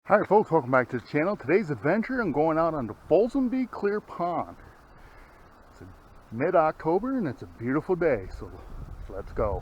Hi folks, welcome back to the channel. Today's adventure, I'm going out on the Follensby Clear Pond. It's mid-October and it's a beautiful day, so let's go.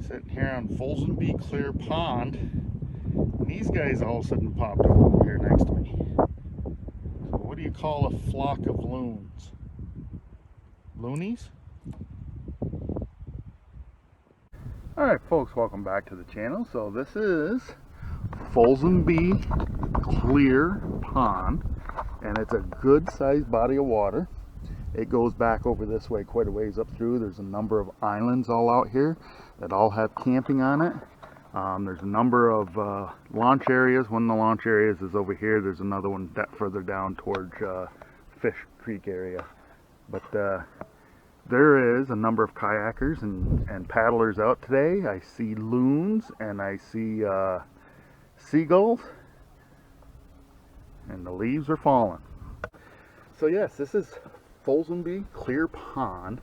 Sitting here on Follensby Clear Pond, and these guys all of a sudden popped up over here next to me. So what do you call a flock of loons? Loonies? Alright folks, welcome back to the channel. So this is Follensby Clear Pond, and it's a good sized body of water. It goes back over this way quite a ways up through. There's a number of islands all out here that all have camping on it. There's a number of launch areas. One of the launch areas is over here. There's another one further down towards Fish Creek area. But there is a number of kayakers and paddlers out today. I see loons and I see seagulls, and the leaves are falling. So yes, this is Follensby Clear Pond.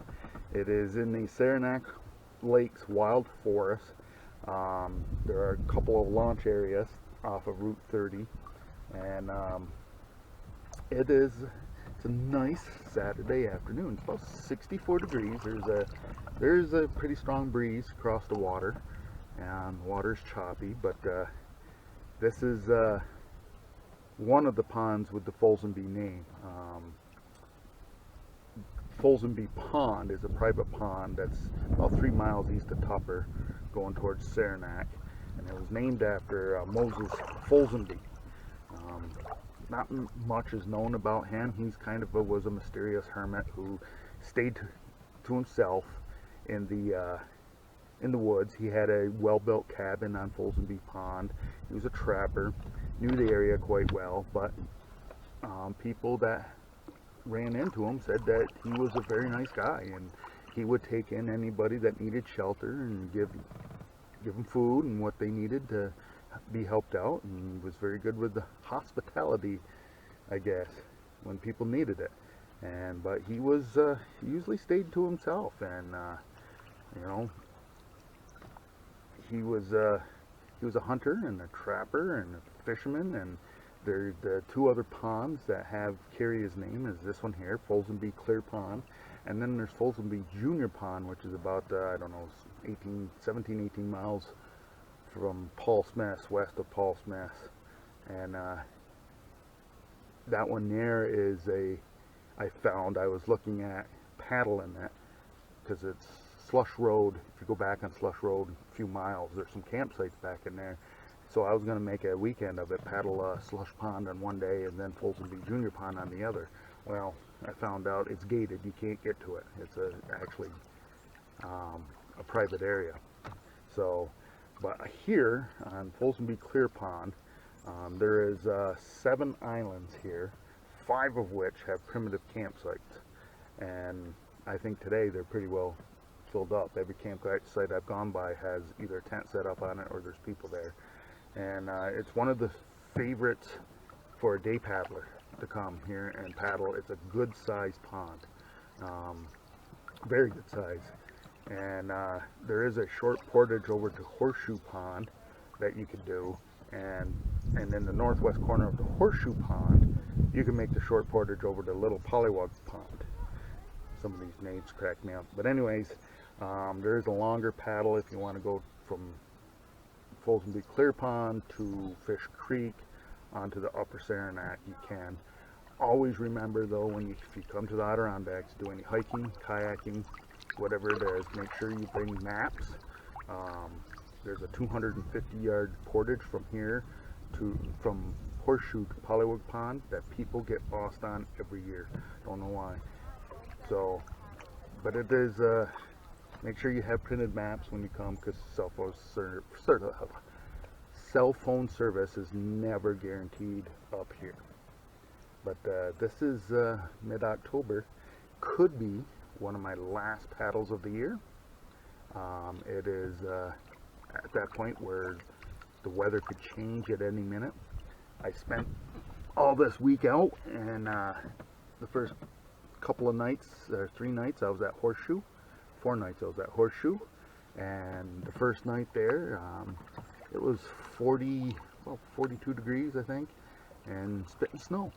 It is in the Saranac Lakes Wild Forest. There are a couple of launch areas off of Route 30, and it's a nice Saturday afternoon. It's about 64 degrees. There's a pretty strong breeze across the water, and the water's choppy, but this is one of the ponds with the Follensby name. Follensby Pond is a private pond that's about 3 miles east of Tupper, going towards Saranac, and it was named after Moses Follensby. Not much is known about him. He's kind of was a mysterious hermit who stayed to himself in the woods. He had a well-built cabin on Follensby Pond. He was a trapper, knew the area quite well, but people that ran into him said that he was a very nice guy, and he would take in anybody that needed shelter and give them food and what they needed to be helped out, and he was very good with the hospitality, I guess, when people needed it. But he was he usually stayed to himself, and you know, he was a hunter and a trapper and a fisherman. And the two other ponds that carry his name is this one here, Follensby Clear Pond, and then there's Follensby Junior Pond, which is about I don't know, 17, 18 miles from Paul Smith's, west of Paul Smith's. And that one there is I was looking at paddling that, because it's slush road. If you go back on slush road a few miles, there's some campsites back in there. So I was going to make a weekend of it, paddle slush pond on one day and then Follensby Junior Pond on the other. Well, I found out it's gated. You can't get to it. It's actually a private area. So, but here on Follensby Clear Pond, there is 7 islands here, 5 of which have primitive campsites. And I think today they're pretty well filled up. Every campsite I've gone by has either a tent set up on it or there's people there. And it's one of the favorites for a day paddler to come here and paddle. It's a good sized pond, very good size. And there is a short portage over to Horseshoe Pond that you could do, and in the northwest corner of the Horseshoe Pond you can make the short portage over to Little Pollywog Pond. Some of these names crack me up, but anyways, there is a longer paddle if you want to go from Follensby Clear Pond to Fish Creek onto the upper Saranac. You can. Always remember though, if you come to the Adirondacks, do any hiking, kayaking, whatever it is, make sure you bring maps. There's a 250-yard portage from here from Horseshoe to Pollywog Pond that people get lost on every year. Don't know why. So, but it is, make sure you have printed maps when you come, because cell phone service is never guaranteed up here. But this is mid-October. Could be one of my last paddles of the year. It is at that point where the weather could change at any minute. I spent all this week out, and the first couple of nights, 3 nights, I was at Horseshoe. 4 nights I was at Horseshoe, and the first night there, it was 42 degrees, I think, and spitting snow.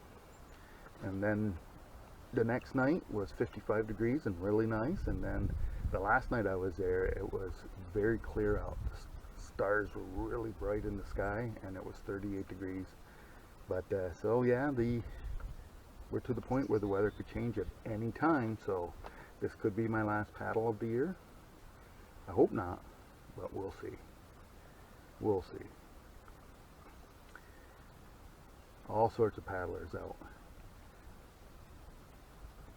And then the next night was 55 degrees and really nice. And then the last night I was there, it was very clear out. The stars were really bright in the sky, and it was 38 degrees. But so yeah, we're to the point where the weather could change at any time. So this could be my last paddle of the year. I hope not, but we'll see. We'll see. All sorts of paddlers out.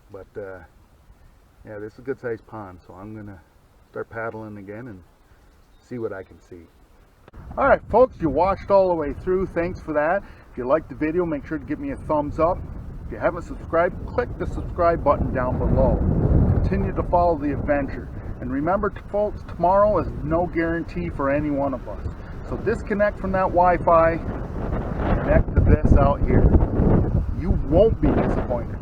But yeah, this is a good sized pond, so I'm gonna start paddling again and see what I can see. Alright folks, you watched all the way through. Thanks for that. If you liked the video, make sure to give me a thumbs up. If you haven't subscribed, click the subscribe button down below. Continue to follow the adventure. And remember, folks, tomorrow is no guarantee for any one of us. So disconnect from that Wi-Fi, connect to this out here. You won't be disappointed.